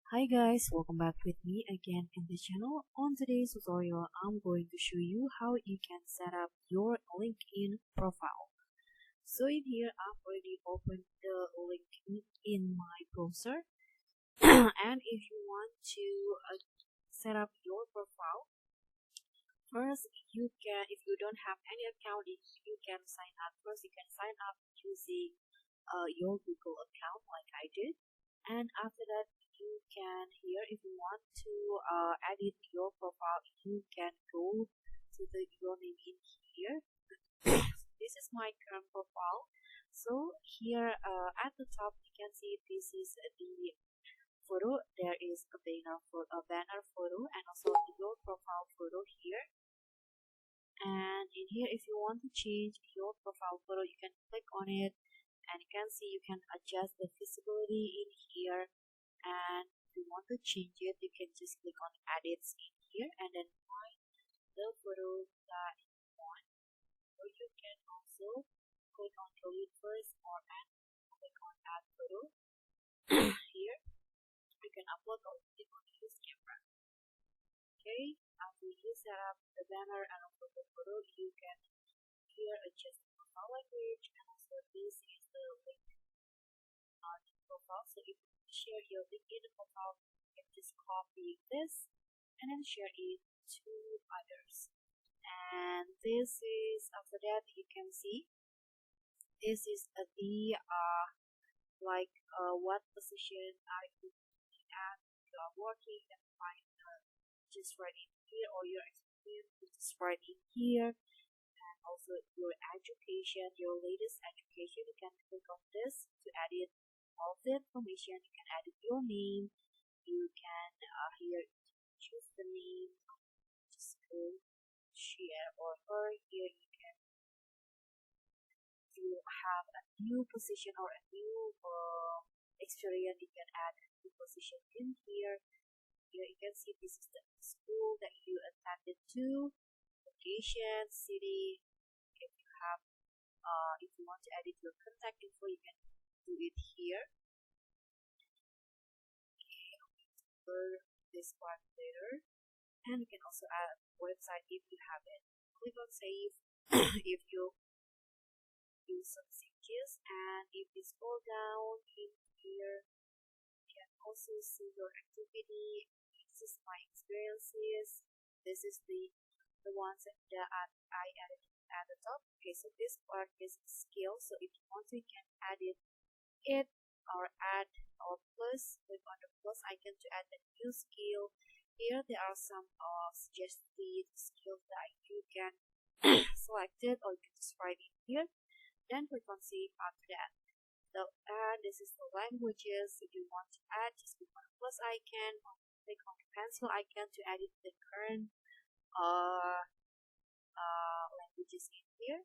Hi guys, welcome back with me again in the channel. On today's tutorial, I'm going to show you how you can set up your LinkedIn profile. So in here, I've already opened the LinkedIn in my browser. And if you want to set up your profile, first if you don't have any account, you can sign up. First, you can sign up using your Google account like I did, and after that you can here if you want to edit your profile, you can go to the your name in here. This is my current profile. So here at the top you can see this is the photo. There is a banner photo and also your profile photo here. And in here, if you want to change your profile photo, you can click on it, and you can see you can adjust the visibility in here. And if you want to change it, you can just click on edits in here and then find the photo that you want. Or you can also click on delete first or add, click on add photo. Here you can upload or click on use camera. Okay, after you set up the banner and also the photo, you can here adjust the profile language, and also this is the link on the profile. So if you share your LinkedIn profile, you can just copy this and then share it to others. And this is after that you can see this is the what position are you at, you are working, and find just write in here, or your experience, just write in here. And also your education, your latest education, you can click on this to edit all of the information. You can edit your name, you can here choose the name, just go share or her. Here you can, if you have a new position or a new experience, you can add a new position in here. Here you can see this is the school that you attended to, location, city. If you have if you want to edit your contact info, you can do it here. Okay, I'll cover this part later. And you can also add a website if you have it. Click on save if you do some changes. And if you scroll down in here, you can also see your activity. This is my experiences. This is the ones that I added at the top. Okay, so this part is skill. So if you want to, you can add it or add or plus. Click on the plus icon to add a new skill. Here there are some suggested skills that you can select it, or you can just write in here. Then click on save after that. So this is the languages. If you want to add, just click on the plus icon or click on the pencil icon to edit the current languages in here.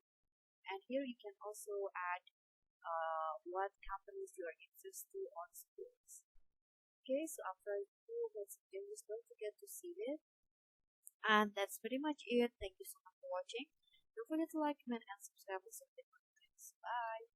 And here you can also add what companies you are interested to on schools. Okay, so after you do those changes, don't forget to save it. And that's pretty much it. Thank you so much for watching. Don't forget to like, comment, and subscribe for some different videos. Bye.